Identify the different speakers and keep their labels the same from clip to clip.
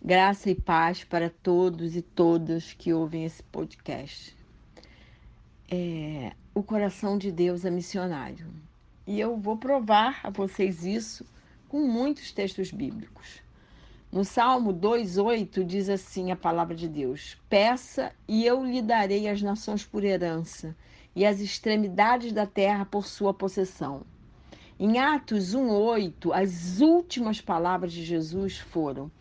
Speaker 1: Graça e paz para todos e todas que ouvem esse podcast. O coração de Deus é missionário. E eu vou provar a vocês isso com muitos textos bíblicos. No Salmo 2:8 diz assim a palavra de Deus: Peça e eu lhe darei as nações por herança e as extremidades da terra por sua possessão. Em Atos 1:8, as últimas palavras de Jesus foram: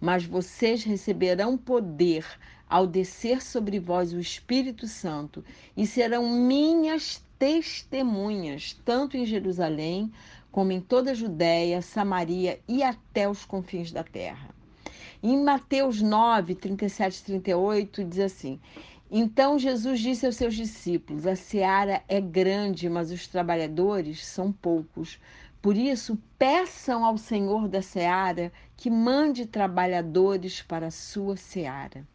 Speaker 1: Mas vocês receberão poder ao descer sobre vós o Espírito Santo, e serão minhas testemunhas, tanto em Jerusalém, como em toda a Judéia, Samaria e até os confins da terra. Em Mateus 9:37 e 38, diz assim: Então Jesus disse aos seus discípulos: A seara é grande, mas os trabalhadores são poucos. Por isso, peçam ao Senhor da seara que mande trabalhadores para a sua seara.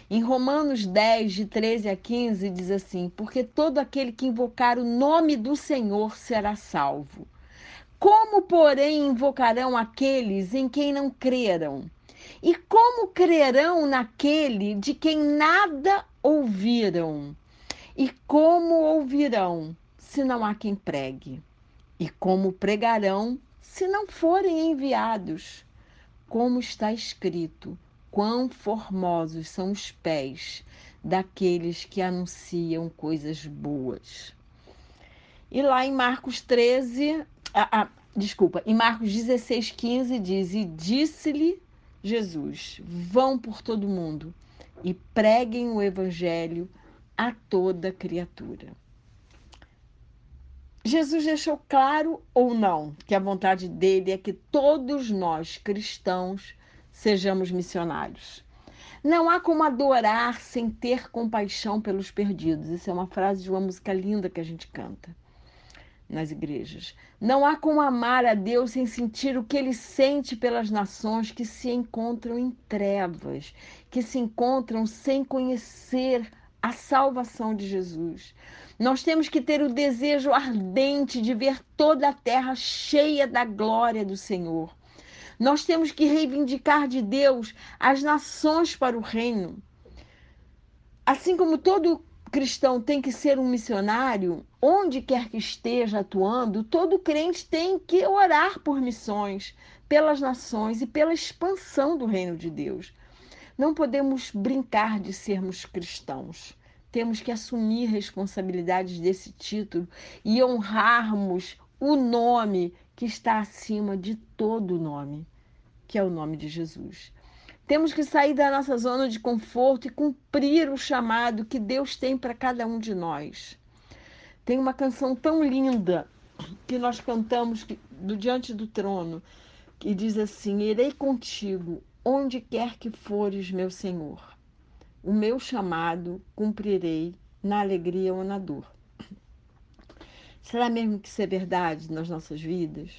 Speaker 1: Em Romanos 10, de 13 a 15, diz assim: Porque todo aquele que invocar o nome do Senhor será salvo. Como, porém, invocarão aqueles em quem não creram? E como crerão naquele de quem nada ouviram? E como ouvirão, se não há quem pregue? E como pregarão, se não forem enviados? Como está escrito: quão formosos são os pés daqueles que anunciam coisas boas. E lá em Marcos 13, em Marcos 16:15 diz: E disse-lhe Jesus: Vão por todo o mundo e preguem o evangelho a toda criatura. Jesus deixou claro ou não que a vontade dele é que todos nós, cristãos, sejamos missionários. Não há como adorar sem ter compaixão pelos perdidos. Isso é uma frase de uma música linda que a gente canta nas igrejas. Não há como amar a Deus sem sentir o que ele sente pelas nações que se encontram em trevas, que se encontram sem conhecer a salvação de Jesus. Nós temos que ter o desejo ardente de ver toda a terra cheia da glória do Senhor. Nós temos que reivindicar de Deus as nações para o reino. Assim como todo cristão tem que ser um missionário, onde quer que esteja atuando, todo crente tem que orar por missões, pelas nações e pela expansão do reino de Deus. Não podemos brincar de sermos cristãos. Temos que assumir responsabilidades desse título e honrarmos o nome que está acima de todo nome, que é o nome de Jesus. Temos que sair da nossa zona de conforto e cumprir o chamado que Deus tem para cada um de nós. Tem uma canção tão linda que nós cantamos do Diante do Trono, que diz assim: Irei contigo onde quer que fores, meu Senhor. O meu chamado cumprirei na alegria ou na dor. Será mesmo que isso é verdade nas nossas vidas?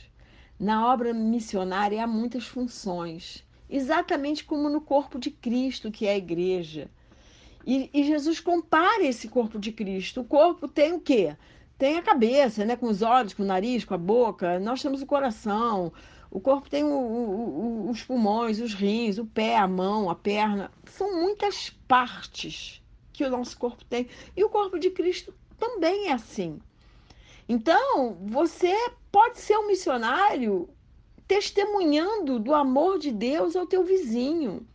Speaker 1: Na obra missionária há muitas funções, exatamente como no corpo de Cristo, que é a igreja. E Jesus compara esse corpo de Cristo. O corpo tem o quê? Tem a cabeça, né? Com os olhos, com o nariz, com a boca. Nós temos o coração. O corpo tem os pulmões, os rins, o pé, a mão, a perna. São muitas partes que o nosso corpo tem. E o corpo de Cristo também é assim. Então, você pode ser um missionário testemunhando do amor de Deus ao teu vizinho.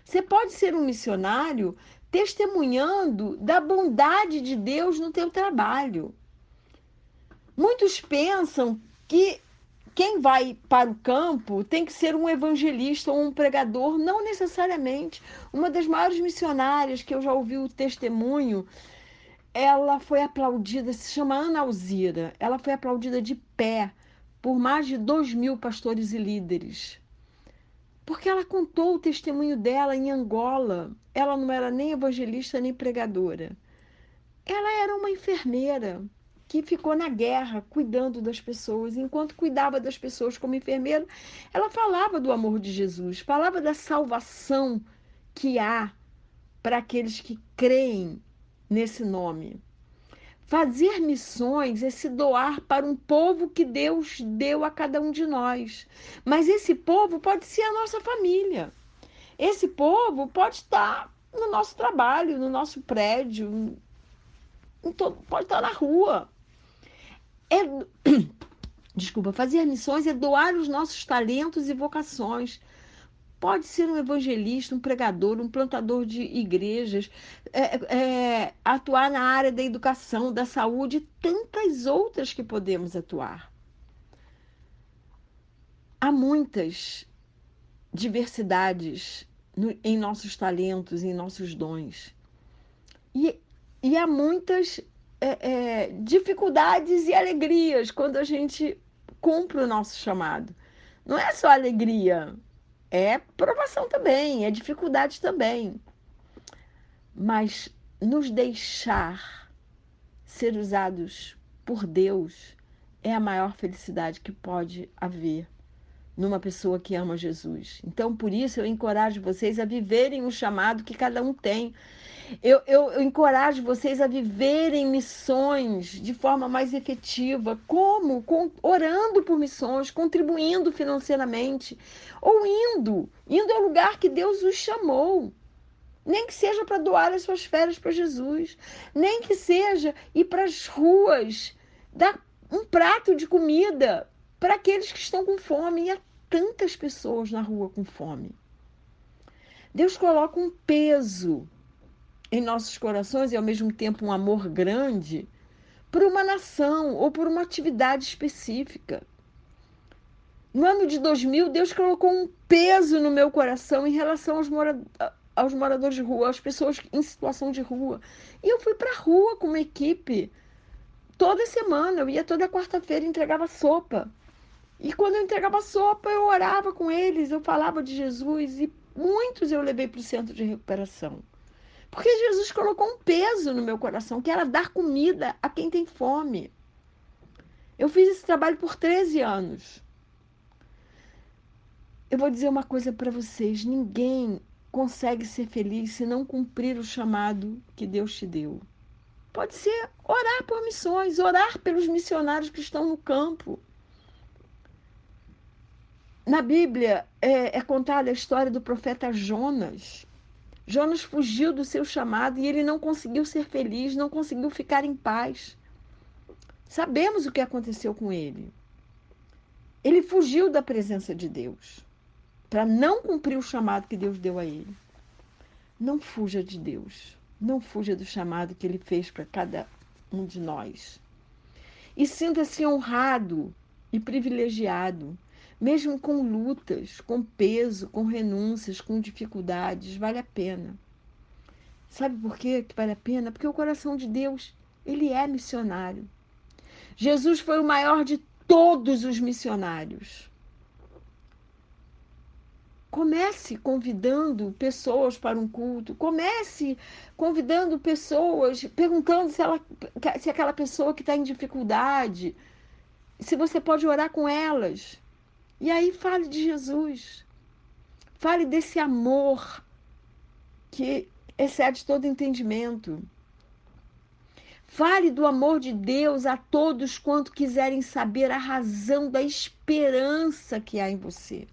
Speaker 1: Você pode ser um missionário testemunhando da bondade de Deus no teu trabalho. Muitos pensam que quem vai para o campo tem que ser um evangelista ou um pregador, não necessariamente. Uma das maiores missionárias que eu já ouvi o testemunho, ela foi aplaudida, se chama Ana Alzira, ela foi aplaudida de pé por mais de 2.000 pastores e líderes. Porque ela contou o testemunho dela em Angola. Ela não era nem evangelista nem pregadora. Ela era uma enfermeira que ficou na guerra cuidando das pessoas. Enquanto cuidava das pessoas como enfermeira, ela falava do amor de Jesus, falava da salvação que há para aqueles que creem nesse nome. Fazer missões é se doar para um povo que Deus deu a cada um de nós. Mas esse povo pode ser a nossa família. Esse povo pode estar no nosso trabalho, no nosso prédio, pode estar na rua. É, desculpa, fazer missões é doar os nossos talentos e vocações. Pode ser um evangelista, um pregador, um plantador de igrejas, atuar na área da educação, da saúde e tantas outras que podemos atuar. Há muitas diversidades em nossos talentos, em nossos dons. E há muitas dificuldades e alegrias quando a gente cumpre o nosso chamado. Não é só alegria, é provação também, é dificuldade também. Mas nos deixar ser usados por Deus é a maior felicidade que pode haver numa pessoa que ama Jesus. Então, por isso, eu encorajo vocês a viverem o chamado que cada um tem. Eu encorajo vocês a viverem missões de forma mais efetiva. Como? Orando por missões, contribuindo financeiramente, ou indo ao lugar que Deus os chamou. Nem que seja para doar as suas férias para Jesus, nem que seja ir para as ruas, dar um prato de comida para aqueles que estão com fome. E há tantas pessoas na rua com fome. Deus coloca um peso em nossos corações e ao mesmo tempo um amor grande por uma nação ou por uma atividade específica. No ano de 2000, Deus colocou um peso no meu coração em relação aos moradores de rua, às pessoas em situação de rua. E eu fui para a rua com uma equipe. Toda semana, eu ia toda quarta-feira e entregava sopa. E quando eu entregava sopa, eu orava com eles, eu falava de Jesus. E muitos eu levei para o centro de recuperação. Porque Jesus colocou um peso no meu coração, que era dar comida a quem tem fome. Eu fiz esse trabalho por 13 anos. Eu vou dizer uma coisa para vocês: ninguém consegue ser feliz se não cumprir o chamado que Deus te deu. Pode ser orar por missões, orar pelos missionários que estão no campo. Na Bíblia é contada a história do profeta Jonas. Jonas fugiu do seu chamado e ele não conseguiu ser feliz, não conseguiu ficar em paz. Sabemos o que aconteceu com ele. Ele fugiu da presença de Deus para não cumprir o chamado que Deus deu a ele. Não fuja de Deus. Não fuja do chamado que ele fez para cada um de nós. E sinta-se honrado e privilegiado, mesmo com lutas, com peso, com renúncias, com dificuldades, vale a pena. Sabe por quê que vale a pena? Porque o coração de Deus, ele é missionário. Jesus foi o maior de todos os missionários. Comece convidando pessoas para um culto. Comece convidando pessoas, perguntando se aquela pessoa que está em dificuldade, se você pode orar com elas. E aí fale de Jesus. Fale desse amor que excede todo entendimento. Fale do amor de Deus a todos quanto quiserem saber a razão da esperança que há em você.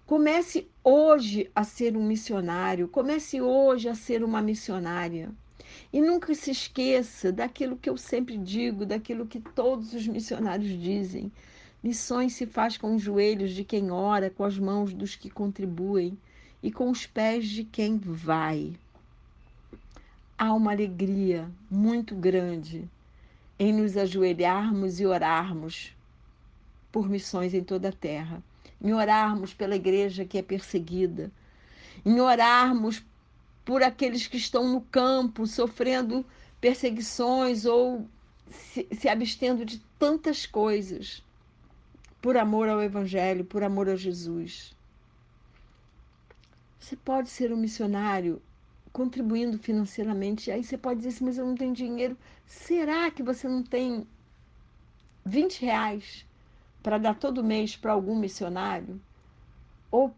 Speaker 1: Comece hoje a ser um missionário, comece hoje a ser uma missionária. E nunca se esqueça daquilo que eu sempre digo, daquilo que todos os missionários dizem. Missões se faz com os joelhos de quem ora, com as mãos dos que contribuem e com os pés de quem vai. Há uma alegria muito grande em nos ajoelharmos e orarmos por missões em toda a terra, em orarmos pela igreja que é perseguida, em orarmos por aqueles que estão no campo sofrendo perseguições ou se abstendo de tantas coisas, por amor ao Evangelho, por amor a Jesus. Você pode ser um missionário contribuindo financeiramente. Aí você pode dizer assim, mas eu não tenho dinheiro. Será que você não tem R$ 20 para dar todo mês para algum missionário? Ou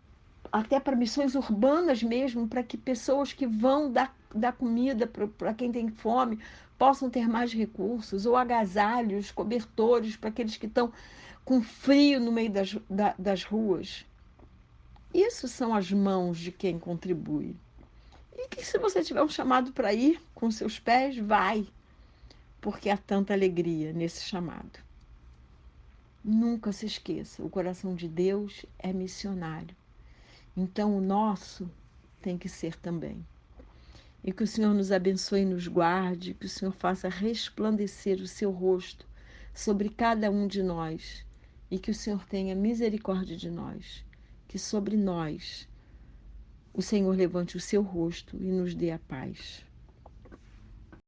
Speaker 1: até para missões urbanas mesmo, para que pessoas que vão dar comida para quem tem fome possam ter mais recursos, ou agasalhos, cobertores para aqueles que estão com frio no meio das ruas. Isso são as mãos de quem contribui. E que se você tiver um chamado para ir com seus pés, vai, porque há tanta alegria nesse chamado. Nunca se esqueça, o coração de Deus é missionário. Então o nosso tem que ser também. E que o Senhor nos abençoe e nos guarde, que o Senhor faça resplandecer o seu rosto sobre cada um de nós e que o Senhor tenha misericórdia de nós, que sobre nós o Senhor levante o seu rosto e nos dê a paz.